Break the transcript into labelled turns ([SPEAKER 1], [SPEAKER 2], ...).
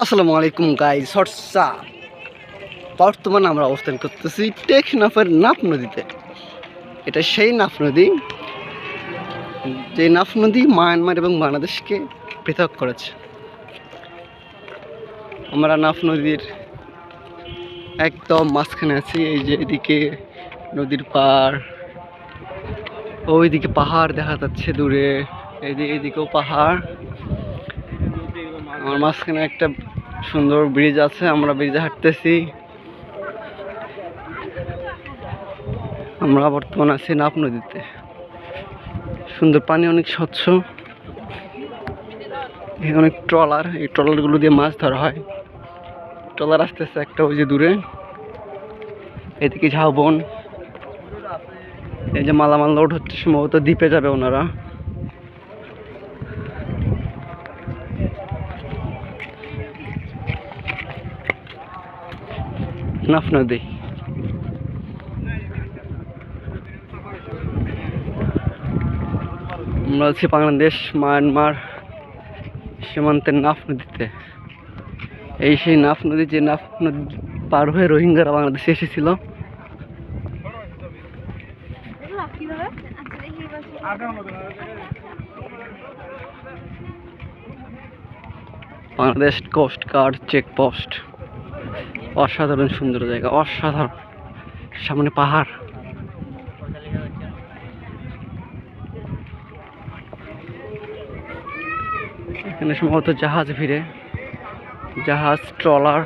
[SPEAKER 1] আসসালামু আলাইকুম গাইস। বর্তমানে আমরা অবস্থান করতেছি টেকনাফের নাফ নদীতে। এটা সেই নাফ নদী, যে নাফ নদী মায়ানমার এবং বাংলাদেশকে পৃথক করেছে। আমরা নাফ নদীর একদম মাঝখানে আছি। এই যে এদিকে নদীর পাড়, ওইদিকে পাহাড় দেখা যাচ্ছে দূরে, এইদিকেও পাহাড়। আমার মাঝখানে একটা সুন্দর ব্রিজ আছে, আমরা ব্রিজে হাঁটতেছি। আমরা বর্তমানে আছি নাফ নদীতে। সুন্দর পানি, অনেক স্বচ্ছ। এখানে অনেক ট্রলার, এই ট্রলারগুলো দিয়ে মাছ ধরা হয়। ট্রলার আসতেছে একটা ওই যে দূরে, এদিকে ঝাউবন। এই যে মালামাল লোড হচ্ছে, সম্ভবত দ্বীপে যাবে ওনারা। নাফ নদী, আমরা আছি বাংলাদেশ মায়ানমার সীমান্তের নাফ নদীতে। এই সেই নাফ নদী, যে নাফ নদী পার হয়ে রোহিঙ্গারা বাংলাদেশে এসেছিল। বাংলাদেশ কোস্ট গার্ড চেকপোস্ট, অসাধারণ সুন্দর জায়গা, অসাধারণ। সামনে পাহাড়, এখানে সম্ভবত জাহাজ ভিড়ে, জাহাজ, ট্রলার।